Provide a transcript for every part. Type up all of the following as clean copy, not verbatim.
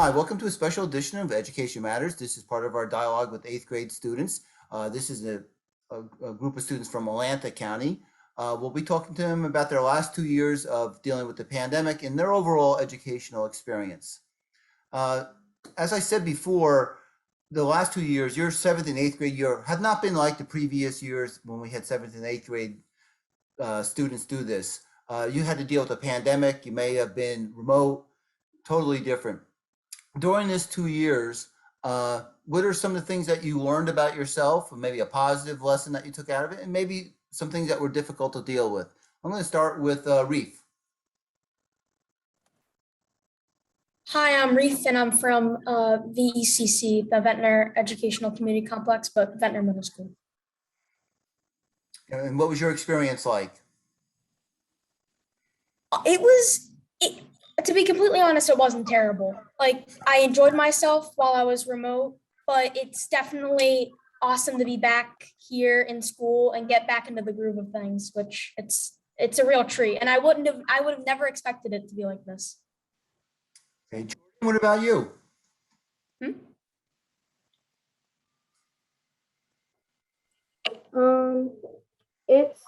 Hi, welcome to a special edition of Education Matters. This is part of our dialogue with eighth grade students. This is a group of students from Atlanta County. We'll be talking to them about their last 2 years of dealing with the pandemic and their overall educational experience. As I said before, the last 2 years, your seventh and eighth grade year, have not been like the previous years when we had seventh and eighth grade students do this. You had to deal with a pandemic. You may have been remote, totally different. During this 2 years, what are some of the things that you learned about yourself, or maybe a positive lesson that you took out of it, and maybe some things that were difficult to deal with? I'm going to start with Reef. Hi, I'm Reef, and I'm from VECC, the Ventnor Educational Community Complex, but Ventnor Middle School. And what was your experience like? To be completely honest, it wasn't terrible. Like, I enjoyed myself while I was remote, but it's definitely awesome to be back here in school and get back into the groove of things, which it's a real treat. And I would have never expected it to be like this. Okay, Jordan, what about you? It's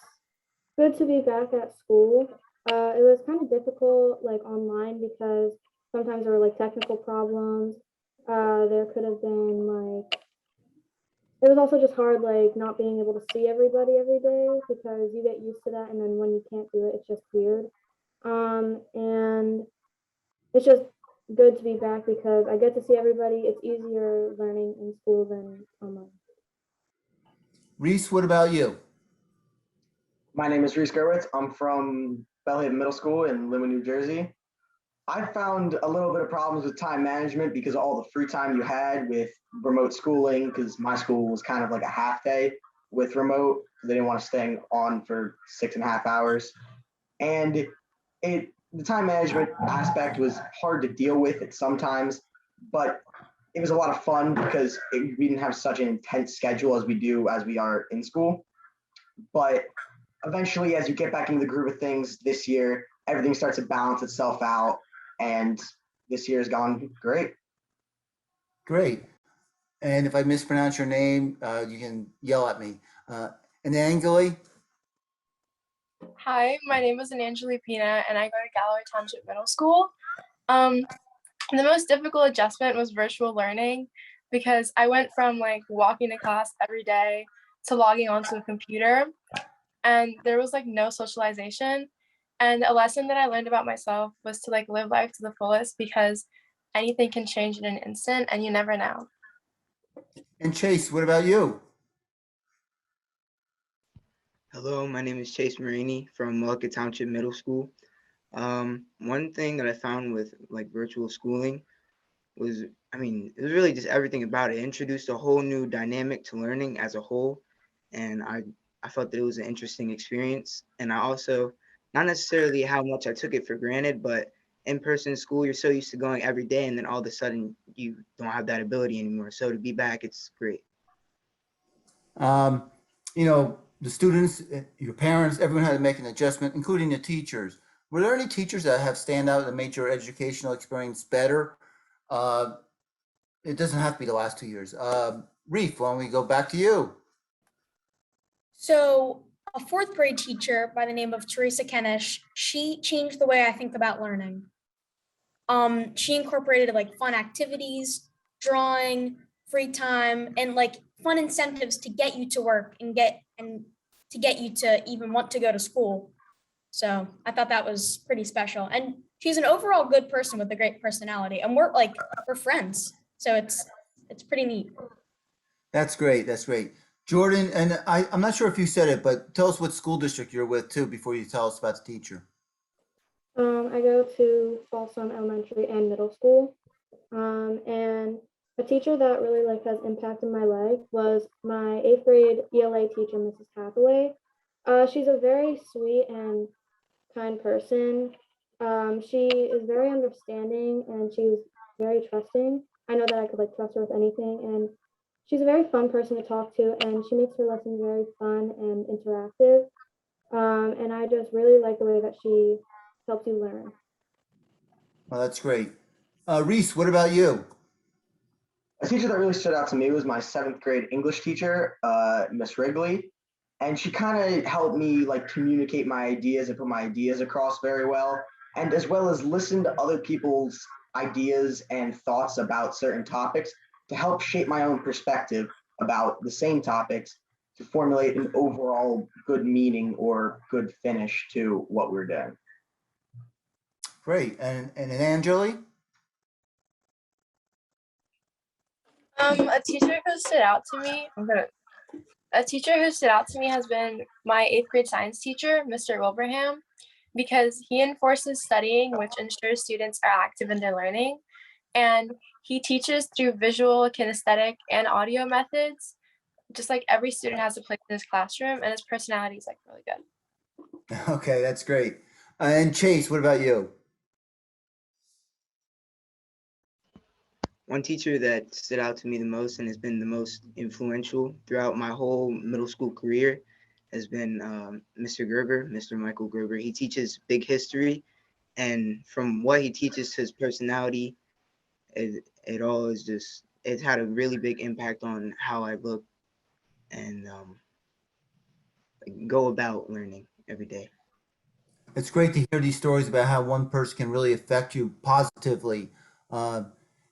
good to be back at school. It was kind of difficult, like online, because sometimes there were like technical problems. There could have been like, it was also just hard, like not being able to see everybody every day because you get used to that, and then when you can't do it, it's just weird. And it's just good to be back because I get to see everybody. It's easier learning in school than online. Reese, what about you? My name is Reese Gerwitz. I'm from Bellhaven Middle School in Linwood, New Jersey. I found a little bit of problems with time management because of all the free time you had with remote schooling, because my school was kind of like a half day with remote. They didn't want to stay on for 6.5 hours. And the time management aspect was hard to deal with at sometimes, but it was a lot of fun because we didn't have such an intense schedule as we are in school. But eventually, as you get back into the groove of things this year, everything starts to balance itself out, and this year has gone great. Great. And if I mispronounce your name, you can yell at me. And Angeli? Hi, my name is Anjali Pina, and I go to Galloway Township Middle School. The most difficult adjustment was virtual learning because I went from like walking to class every day to logging onto a computer, and there was like no socialization. And a lesson that I learned about myself was to like live life to the fullest because anything can change in an instant and you never know. And Chase, what about you? Hello, my name is Chase Moragne from Mullica Township Middle School. One thing that I found with like virtual schooling was, it was really just everything about it. It introduced a whole new dynamic to learning as a whole. And I felt that it was an interesting experience. And I also, not necessarily how much I took it for granted, but in-person school, you're so used to going every day, and then all of a sudden you don't have that ability anymore. So to be back, it's great. The students, your parents, everyone had to make an adjustment, including the teachers. Were there any teachers that have stand out that made your educational experience better? It doesn't have to be the last 2 years. Reef, why don't we go back to you? So a fourth grade teacher by the name of Teresa Kenish, she changed the way I think about learning. She incorporated like fun activities, drawing, free time, and like fun incentives to get you to work and to get you to even want to go to school. So I thought that was pretty special. And she's an overall good person with a great personality, and we're friends. So it's pretty neat. That's great. That's great. Jordan, and I'm not sure if you said it, but tell us what school district you're with too before you tell us about the teacher. I go to Folsom Elementary and Middle School. And a teacher that really has impacted my life was my 8th grade ELA teacher, Mrs. Hathaway. She's a very sweet and kind person. She is very understanding and she's very trusting. I know that I could trust her with anything, and she's a very fun person to talk to, and she makes her lessons very fun and interactive. And I just really like the way that she helps you learn. Well, that's great. Reese, what about you? A teacher that really stood out to me was my seventh grade English teacher, Miss Wrigley, and she kind of helped me like communicate my ideas and put my ideas across very well, and as well as listen to other people's ideas and thoughts about certain topics to help shape my own perspective about the same topics to formulate an overall good meaning or good finish to what we're doing. Great. And Angeli? A teacher who stood out to me, a teacher who stood out to me has been my eighth grade science teacher, Mr. Wilbraham, because he enforces studying, which ensures students are active in their learning. And he teaches through visual, kinesthetic, and audio methods. Just like every student has a place in his classroom, and his personality is like really good. Okay, that's great. And Chase, what about you? One teacher that stood out to me the most and has been the most influential throughout my whole middle school career has been Mr. Gerber, Mr. Michael Gerber. He teaches big history, and from what he teaches to his personality, it all is just, it's had a really big impact on how I look and go about learning every day. It's great to hear these stories about how one person can really affect you positively. Uh,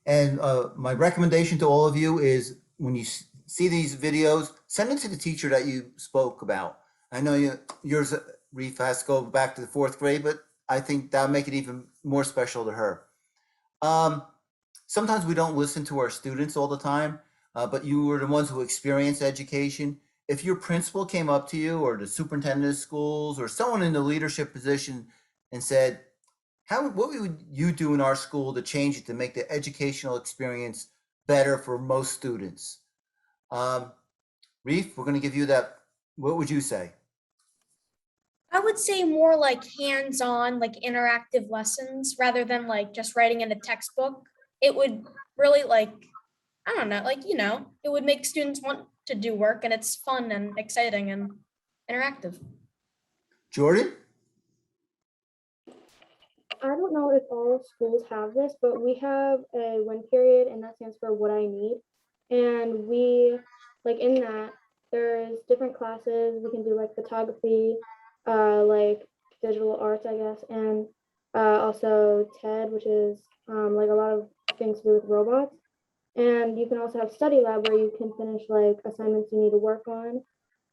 and my recommendation to all of you is when you see these videos, send it to the teacher that you spoke about. I know yours, Reef, has to go back to the fourth grade, but I think that'll make it even more special to her. Um, Sometimes we don't listen to our students all the time, but you were the ones who experience education. If your principal came up to you or the superintendent of schools or someone in the leadership position and said, what would you do in our school to change it to make the educational experience better for most students? Um, Reef, we're going to give you that. What would you say? I would say more like hands-on, like interactive lessons rather than like just writing in a textbook. It would really like, I don't know, like, it would make students want to do work and it's fun and exciting and interactive. Jordan? I don't know if all schools have this, but we have a win period, and that stands for what I need. And we, like in that, there's different classes. We can do like photography, like digital arts, I guess, and also TED, which is like a lot of things to do with robots. And you can also have study lab where you can finish like assignments you need to work on.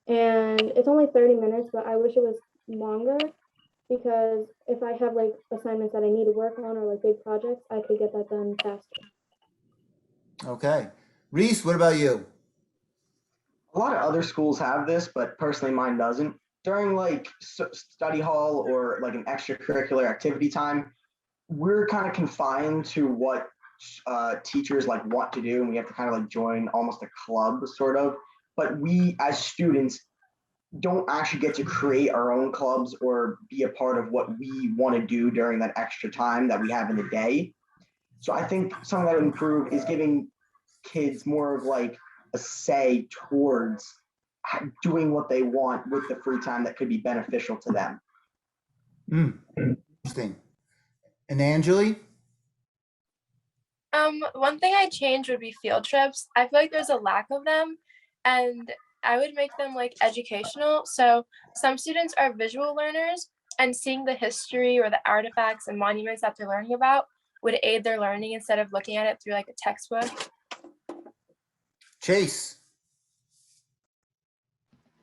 And it's only 30 minutes, but I wish it was longer because if I have like assignments that I need to work on or like big projects, I could get that done faster. Okay. Reese, what about you? A lot of other schools have this, but personally mine doesn't. During like study hall or like an extracurricular activity time, we're kind of confined to what teachers like want to do, and we have to kind of like join almost a club sort of. But we as students don't actually get to create our own clubs or be a part of what we want to do during that extra time that we have in the day. So I think something that would improve is giving kids more of like a say towards doing what they want with the free time that could be beneficial to them. Interesting. And Angeli? One thing I change would be field trips. I feel like there's a lack of them, and I would make them like educational. So some students are visual learners, and seeing the history or the artifacts and monuments that they're learning about would aid their learning instead of looking at it through like a textbook. Chase?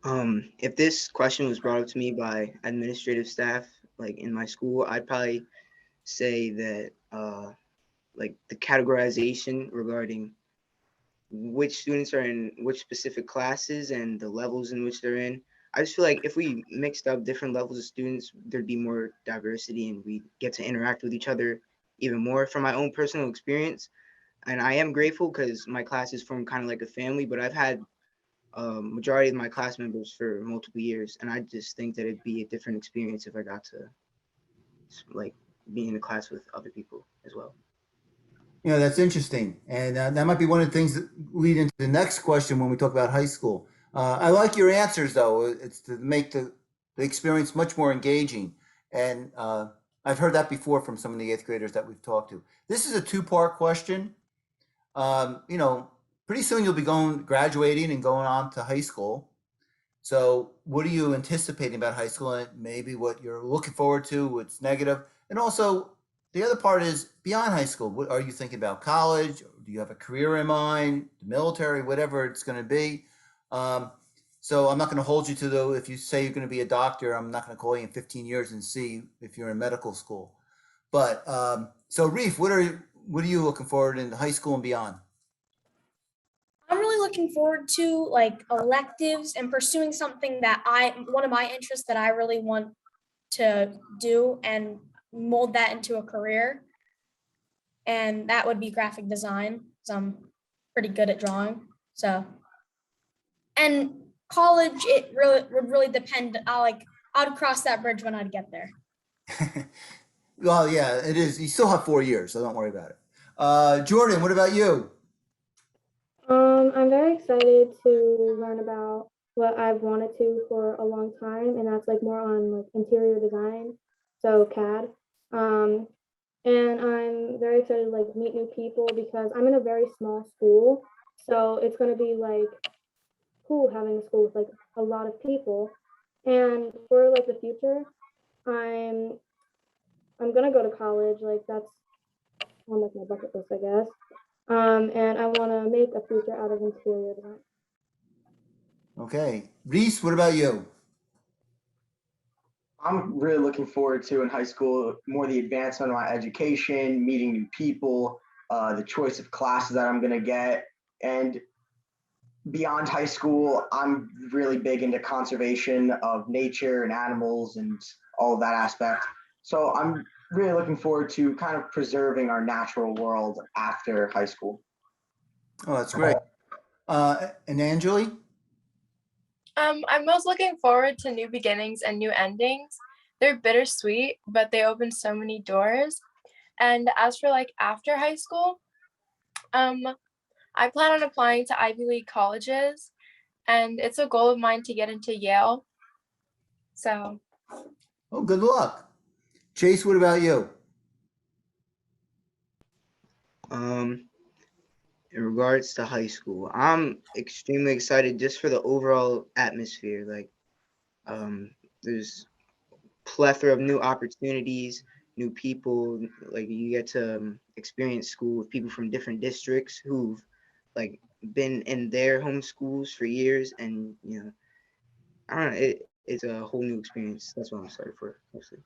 If this question was brought up to me by administrative staff, like in my school, I'd probably say that like the categorization regarding which students are in which specific classes and the levels in which they're in. I just feel like if we mixed up different levels of students, there'd be more diversity and we get to interact with each other even more. From my own personal experience, and I am grateful because my classes form kind of like a family, but I've had majority of my class members for multiple years, and I just think that it'd be a different experience if I got to like be in a class with other people as well. That's interesting. And that might be one of the things that lead into the next question when we talk about high school. I like your answers, though. It's to make the experience much more engaging. And I've heard that before from some of the eighth graders that we've talked to. This is a two-part question. You know, pretty soon you'll be graduating and going on to high school. So what are you anticipating about high school, and maybe what you're looking forward to, what's negative? And also the other part is beyond high school. What are you thinking about? College? Do you have a career in mind? The military, whatever it's going to be. So I'm not going to hold you to if you say you're going to be a doctor, I'm not going to call you in 15 years and see if you're in medical school. But so Reef, what are you looking forward in high school and beyond? I'm really looking forward to like electives and pursuing something that one of my interests that I really want to do and mold that into a career. And that would be graphic design, because I'm pretty good at drawing. So, and college, it really would really depend. I'd cross that bridge when I'd get there. Well, yeah, it is. You still have 4 years, so don't worry about it. Jordan, what about you? I'm very excited to learn about what I've wanted to for a long time, and that's like more on like interior design, so CAD. And I'm very excited to like meet new people because I'm in a very small school, so it's going to be like cool having a school with like a lot of people. And for like the future, I'm gonna go to college. Like that's on like my bucket list, I guess. And I want to make a future out of interior design. Okay. Reese, what about you? I'm really looking forward to in high school more the advancement of my education, meeting new people, the choice of classes that I'm going to get. And beyond high school, I'm really big into conservation of nature and animals and all of that aspect. So I'm really looking forward to kind of preserving our natural world after high school. Oh, that's great. And Angeli? I'm most looking forward to new beginnings and new endings. They're bittersweet, but they open so many doors. And as for like after high school, I plan on applying to Ivy League colleges, and it's a goal of mine to get into Yale. So, Oh, good luck. Chase, what about you? In regards to high school, I'm extremely excited just for the overall atmosphere. Like, there's plethora of new opportunities, new people. Like, you get to experience school with people from different districts who've like been in their home schools for years, and I don't know. It's a whole new experience. That's what I'm excited for, mostly.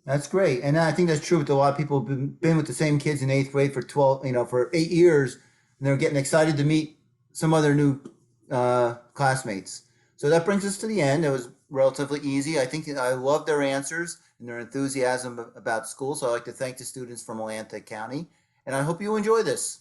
That's great. And I think that's true with a lot of people who've been with the same kids in eighth grade for 12, for 8 years, and they're getting excited to meet some other new classmates. So that brings us to the end. It was relatively easy. I think I love their answers and their enthusiasm about school. So I'd like to thank the students from Atlanta County, and I hope you enjoy this.